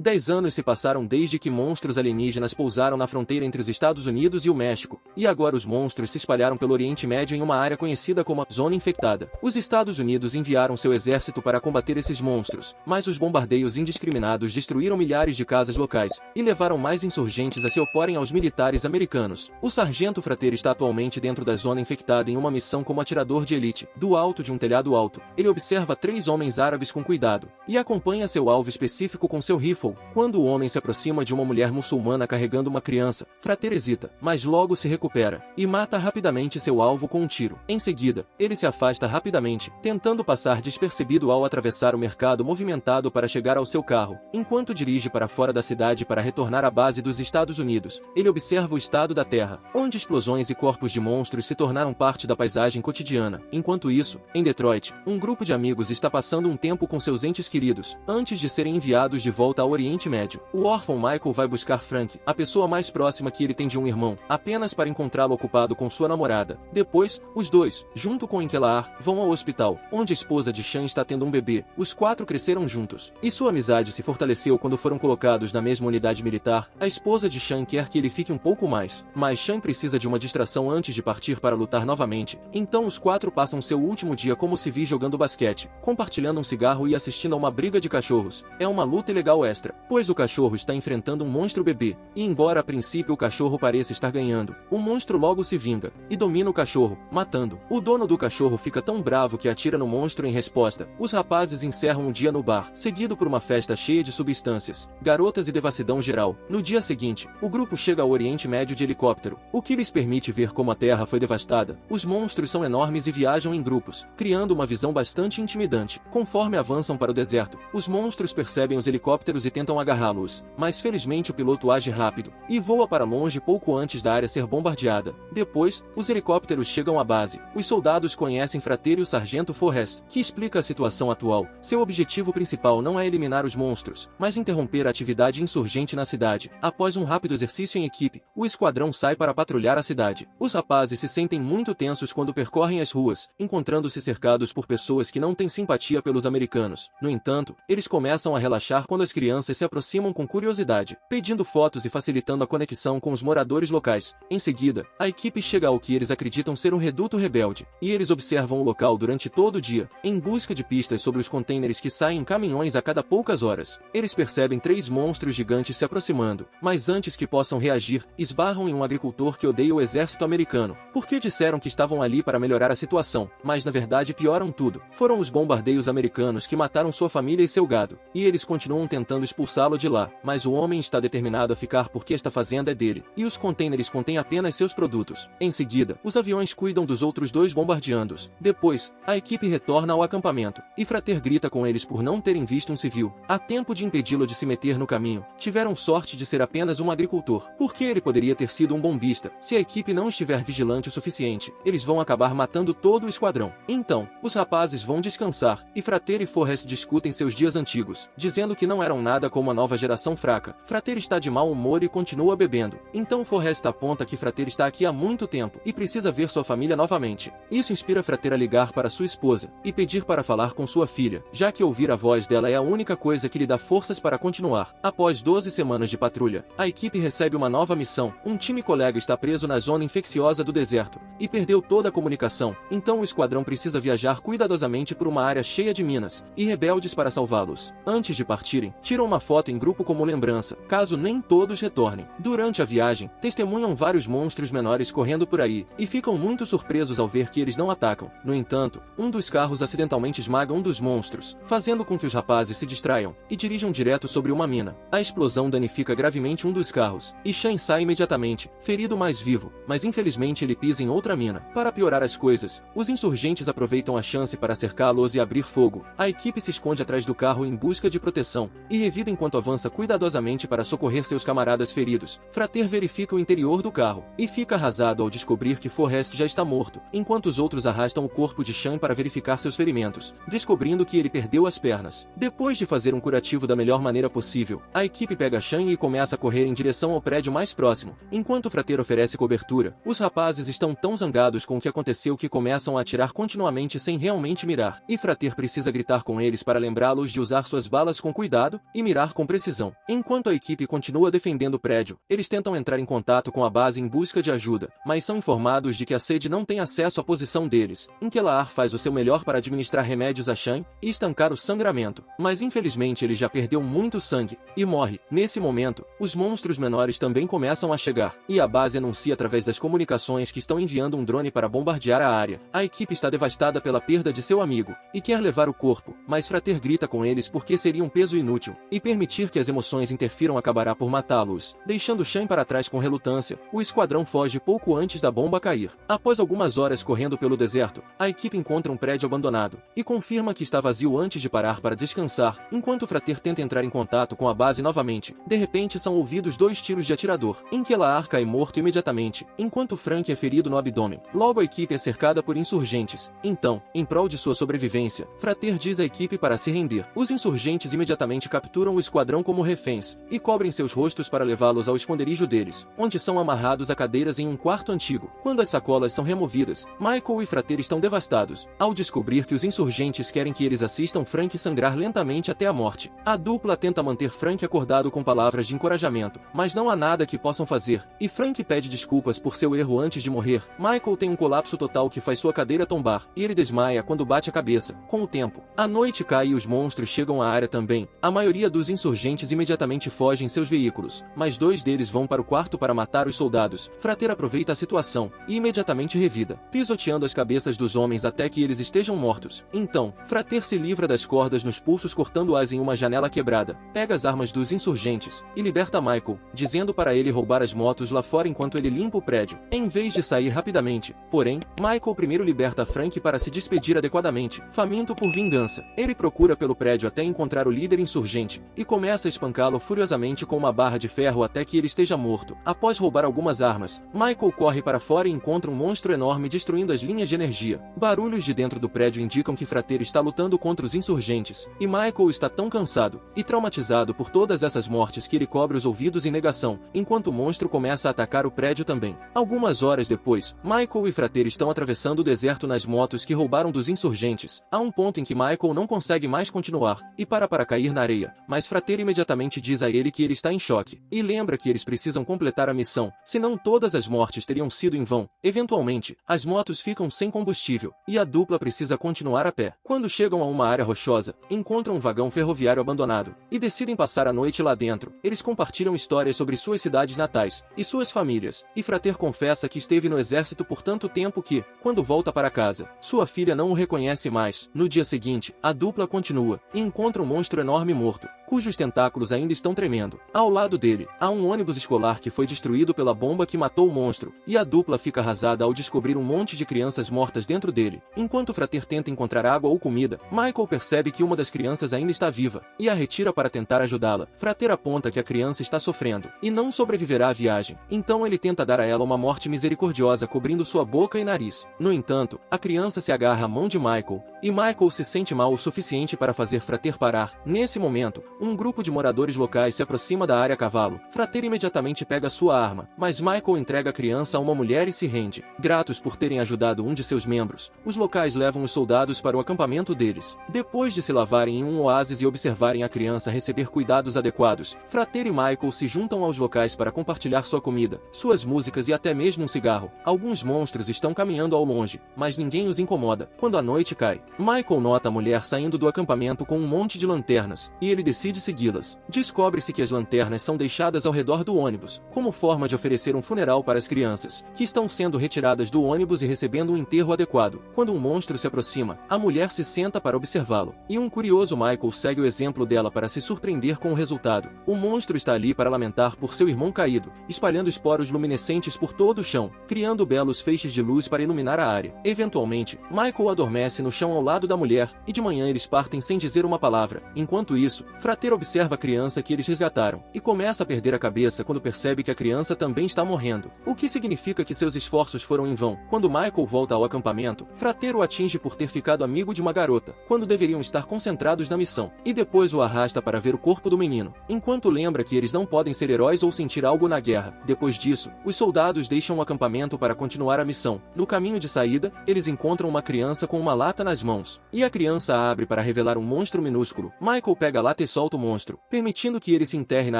10 anos se passaram desde que monstros alienígenas pousaram na fronteira entre os Estados Unidos e o México, e agora os monstros se espalharam pelo Oriente Médio em uma área conhecida como a Zona Infectada. Os Estados Unidos enviaram seu exército para combater esses monstros, mas os bombardeios indiscriminados destruíram milhares de casas locais, e levaram mais insurgentes a se oporem aos militares americanos. O sargento Frater está atualmente dentro da Zona Infectada em uma missão como atirador de elite. Do alto de um telhado alto, ele observa 3 homens árabes com cuidado, e acompanha seu alvo específico com seu rifle. Quando o homem se aproxima de uma mulher muçulmana carregando uma criança, Frater hesita, mas logo se recupera, e mata rapidamente seu alvo com um tiro. Em seguida, ele se afasta rapidamente, tentando passar despercebido ao atravessar o mercado movimentado para chegar ao seu carro. Enquanto dirige para fora da cidade para retornar à base dos Estados Unidos, ele observa o estado da Terra, onde explosões e corpos de monstros se tornaram parte da paisagem cotidiana. Enquanto isso, em Detroit, um grupo de amigos está passando um tempo com seus entes queridos, antes de serem enviados de volta ao Oriente Médio. O órfão Michael vai buscar Frank, a pessoa mais próxima que ele tem de um irmão, apenas para encontrá-lo ocupado com sua namorada. Depois, os dois, junto com Inkelar, vão ao hospital, onde a esposa de Sean está tendo um bebê. Os 4 cresceram juntos, e sua amizade se fortaleceu quando foram colocados na mesma unidade militar. A esposa de Sean quer que ele fique um pouco mais, mas Sean precisa de uma distração antes de partir para lutar novamente. Então os 4 passam seu último dia como civis jogando basquete, compartilhando um cigarro e assistindo a uma briga de cachorros. É uma luta ilegal extra, pois o cachorro está enfrentando um monstro bebê, e embora a princípio o cachorro pareça estar ganhando, o monstro logo se vinga, e domina o cachorro, matando. O dono do cachorro fica tão bravo que atira no monstro em resposta. Os rapazes encerram o dia no bar, seguido por uma festa cheia de substâncias, garotas e devassidão geral. No dia seguinte, o grupo chega ao Oriente Médio de helicóptero, o que lhes permite ver como a Terra foi devastada. Os monstros são enormes e viajam em grupos, criando uma visão bastante intimidante. Conforme avançam para o deserto, os monstros percebem os helicópteros e tentam agarrá-los, mas felizmente o piloto age rápido, e voa para longe pouco antes da área ser bombardeada. Depois, os helicópteros chegam à base. Os soldados conhecem Frater e o sargento Forrest, que explica a situação atual. Seu objetivo principal não é eliminar os monstros, mas interromper a atividade insurgente na cidade. Após um rápido exercício em equipe, o esquadrão sai para patrulhar a cidade. Os rapazes se sentem muito tensos quando percorrem as ruas, encontrando-se cercados por pessoas que não têm simpatia pelos americanos. No entanto, eles começam a relaxar quando as crianças se aproximam com curiosidade, pedindo fotos e facilitando a conexão com os moradores locais. Em seguida, a equipe chega ao que eles acreditam ser um reduto rebelde, e eles observam o local durante todo o dia, em busca de pistas sobre os contêineres que saem em caminhões a cada poucas horas. Eles percebem 3 monstros gigantes se aproximando, mas antes que possam reagir, esbarram em um agricultor que odeia o exército americano, porque disseram que estavam ali para melhorar a situação, mas na verdade pioram tudo. Foram os bombardeios americanos que mataram sua família e seu gado, e eles continuam tentando expulsá-lo de lá, mas o homem está determinado a ficar porque esta fazenda é dele, e os contêineres contêm apenas seus produtos. Em seguida, os aviões cuidam dos outros 2 bombardeando-os. Depois, a equipe retorna ao acampamento, e Frater grita com eles por não terem visto um civil. Há tempo de impedi-lo de se meter no caminho. Tiveram sorte de ser apenas um agricultor, porque ele poderia ter sido um bombista. Se a equipe não estiver vigilante o suficiente, eles vão acabar matando todo o esquadrão. Então, os rapazes vão descansar, e Frater e Forrest discutem seus dias antigos, dizendo que não eram nada como a nova geração fraca. Frater está de mau humor e continua bebendo. Então Forrest aponta que Frater está aqui há muito tempo, e precisa ver sua família novamente. Isso inspira Frater a ligar para sua esposa, e pedir para falar com sua filha, já que ouvir a voz dela é a única coisa que lhe dá forças para continuar. Após 12 semanas de patrulha, a equipe recebe uma nova missão. Um time colega está preso na zona infecciosa do deserto, e perdeu toda a comunicação, então o esquadrão precisa viajar cuidadosamente por uma área cheia de minas e rebeldes para salvá-los. Antes de partirem, tiram uma foto em grupo como lembrança, caso nem todos retornem. Durante a viagem, testemunham vários monstros menores correndo por aí, e ficam muito surpresos ao ver que eles não atacam. No entanto, um dos carros acidentalmente esmaga um dos monstros, fazendo com que os rapazes se distraiam, e dirijam direto sobre uma mina. A explosão danifica gravemente um dos carros, e Sean sai imediatamente, ferido mais vivo, mas infelizmente ele pisa em outra mina. Para piorar as coisas, os insurgentes aproveitam a chance para cercá-los e abrir fogo. A equipe se esconde atrás do carro em busca de proteção, e revida enquanto avança cuidadosamente para socorrer seus camaradas feridos. Frater verifica o interior do carro, e fica arrasado ao descobrir que Forrest já está morto, enquanto os outros arrastam o corpo de Sean para verificar seus ferimentos, descobrindo que ele perdeu as pernas. Depois de fazer um curativo da melhor maneira possível, a equipe pega Sean e começa a correr em direção ao prédio mais próximo. Enquanto Frater oferece cobertura, os rapazes estão tão zangados com o que aconteceu que começam a atirar continuamente sem realmente mirar, e Frater precisa gritar com eles para lembrá-los de usar suas balas com cuidado e mirar mirar com precisão. Enquanto a equipe continua defendendo o prédio, eles tentam entrar em contato com a base em busca de ajuda, mas são informados de que a sede não tem acesso à posição deles. Inquelar faz o seu melhor para administrar remédios a Shan e estancar o sangramento, mas infelizmente ele já perdeu muito sangue e morre. Nesse momento, os monstros menores também começam a chegar, e a base anuncia através das comunicações que estão enviando um drone para bombardear a área. A equipe está devastada pela perda de seu amigo e quer levar o corpo, mas Frater grita com eles porque seria um peso inútil, e permitir que as emoções interfiram acabará por matá-los. Deixando Shan para trás com relutância, o esquadrão foge pouco antes da bomba cair. Após algumas horas correndo pelo deserto, a equipe encontra um prédio abandonado e confirma que está vazio antes de parar para descansar. Enquanto Frater tenta entrar em contato com a base novamente, de repente são ouvidos 2 tiros de atirador. Inquelar cai morto imediatamente, enquanto Frank é ferido no abdômen. Logo a equipe é cercada por insurgentes. Então, em prol de sua sobrevivência, Frater diz à equipe para se render. Os insurgentes imediatamente capturam o esquadrão como reféns e cobrem seus rostos para levá-los ao esconderijo deles, onde são amarrados a cadeiras em um quarto antigo. Quando as sacolas são removidas, Michael e Frater estão devastados, ao descobrir que os insurgentes querem que eles assistam Frank sangrar lentamente até a morte. A dupla tenta manter Frank acordado com palavras de encorajamento, mas não há nada que possam fazer, e Frank pede desculpas por seu erro antes de morrer. Michael tem um colapso total que faz sua cadeira tombar, e ele desmaia quando bate a cabeça. Com o tempo, a noite cai e os monstros chegam à área também. A maioria dos insurgentes imediatamente foge em seus veículos, mas 2 deles vão para o quarto para matar os soldados. Frater aproveita a situação e imediatamente revida, pisoteando as cabeças dos homens até que eles estejam mortos. Então, Frater se livra das cordas nos pulsos cortando-as em uma janela quebrada, pega as armas dos insurgentes e liberta Michael, dizendo para ele roubar as motos lá fora enquanto ele limpa o prédio, em vez de sair rapidamente. Porém, Michael primeiro liberta Frank para se despedir adequadamente, faminto por vingança. Ele procura pelo prédio até encontrar o líder insurgente e começa a espancá-lo furiosamente com uma barra de ferro até que ele esteja morto. Após roubar algumas armas, Michael corre para fora e encontra um monstro enorme destruindo as linhas de energia. Barulhos de dentro do prédio indicam que Frater está lutando contra os insurgentes, e Michael está tão cansado e traumatizado por todas essas mortes que ele cobre os ouvidos em negação, enquanto o monstro começa a atacar o prédio também. Algumas horas depois, Michael e Frater estão atravessando o deserto nas motos que roubaram dos insurgentes. Há um ponto em que Michael não consegue mais continuar e para cair na areia, mas Frater imediatamente diz a ele que ele está em choque e lembra que eles precisam completar a missão, senão todas as mortes teriam sido em vão. Eventualmente, as motos ficam sem combustível e a dupla precisa continuar a pé. Quando chegam a uma área rochosa, encontram um vagão ferroviário abandonado e decidem passar a noite lá dentro. Eles compartilham histórias sobre suas cidades natais e suas famílias, e Frater confessa que esteve no exército por tanto tempo que, quando volta para casa, sua filha não o reconhece mais. No dia seguinte, a dupla continua e encontra um monstro enorme morto, cujos tentáculos ainda estão tremendo. Ao lado dele, há um ônibus escolar que foi destruído pela bomba que matou o monstro, e a dupla fica arrasada ao descobrir um monte de crianças mortas dentro dele. Enquanto Frater tenta encontrar água ou comida, Michael percebe que uma das crianças ainda está viva, e a retira para tentar ajudá-la. Frater aponta que a criança está sofrendo, e não sobreviverá à viagem. Então ele tenta dar a ela uma morte misericordiosa cobrindo sua boca e nariz. No entanto, a criança se agarra à mão de Michael, e Michael se sente mal o suficiente para fazer Frater parar. Nesse momento, um grupo de moradores locais se aproxima da área a cavalo. Frater imediatamente pega sua arma, mas Michael entrega a criança a uma mulher e se rende. Gratos por terem ajudado um de seus membros, os locais levam os soldados para o acampamento deles. Depois de se lavarem em um oásis e observarem a criança receber cuidados adequados, Frater e Michael se juntam aos locais para compartilhar sua comida, suas músicas e até mesmo um cigarro. Alguns monstros estão caminhando ao longe, mas ninguém os incomoda. Quando a noite cai, Michael nota a mulher saindo do acampamento com um monte de lanternas, e ele decide segui-las. Descobre-se que as lanternas são deixadas ao redor do ônibus, como forma de oferecer um funeral para as crianças, que estão sendo retiradas do ônibus e recebendo um enterro adequado. Quando um monstro se aproxima, a mulher se senta para observá-lo, e um curioso Michael segue o exemplo dela para se surpreender com o resultado. O monstro está ali para lamentar por seu irmão caído, espalhando esporos luminescentes por todo o chão, criando belos feixes de luz para iluminar a área. Eventualmente, Michael adormece no chão ao lado da mulher, e de manhã eles partem sem dizer uma palavra. Enquanto isso, Frater observa a criança que eles resgataram, e começa a perder a cabeça quando percebe que a criança também está morrendo, o que significa que seus esforços foram em vão. Quando Michael volta ao acampamento, Frater o atinge por ter ficado amigo de uma garota, quando deveriam estar concentrados na missão, e depois o arrasta para ver o corpo do menino, enquanto lembra que eles não podem ser heróis ou sentir algo na guerra. Depois disso, os soldados deixam o acampamento para continuar a missão. No caminho de saída, eles encontram uma criança com uma lata nas mãos, e a criança abre para revelar um monstro minúsculo. Michael pega a lata e solta solta o monstro, permitindo que ele se enterre na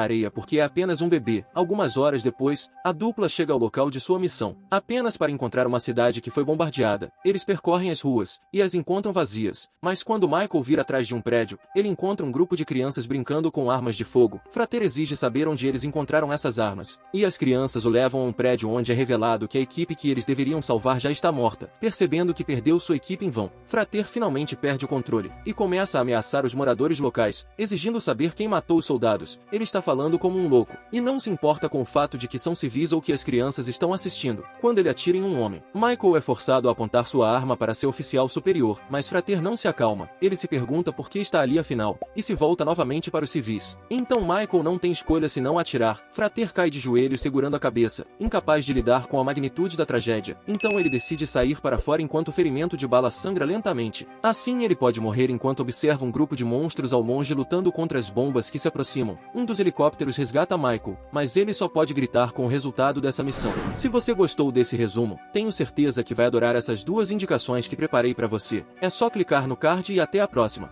areia porque é apenas um bebê. Algumas horas depois, a dupla chega ao local de sua missão, apenas para encontrar uma cidade que foi bombardeada. Eles percorrem as ruas, e as encontram vazias, mas quando Michael vira atrás de um prédio, ele encontra um grupo de crianças brincando com armas de fogo. Frater exige saber onde eles encontraram essas armas, e as crianças o levam a um prédio onde é revelado que a equipe que eles deveriam salvar já está morta. Percebendo que perdeu sua equipe em vão, Frater finalmente perde o controle, e começa a ameaçar os moradores locais, exigindo saber quem matou os soldados. Ele está falando como um louco, e não se importa com o fato de que são civis ou que as crianças estão assistindo, quando ele atira em um homem. Michael é forçado a apontar sua arma para seu oficial superior, mas Frater não se acalma. Ele se pergunta por que está ali afinal, e se volta novamente para os civis. Então Michael não tem escolha senão atirar. Frater cai de joelhos segurando a cabeça, incapaz de lidar com a magnitude da tragédia. Então ele decide sair para fora enquanto o ferimento de bala sangra lentamente. Assim ele pode morrer enquanto observa um grupo de monstros ao longe lutando contra as bombas que se aproximam. Um dos helicópteros resgata Michael, mas ele só pode gritar com o resultado dessa missão. Se você gostou desse resumo, tenho certeza que vai adorar essas duas indicações que preparei para você. É só clicar no card e até a próxima.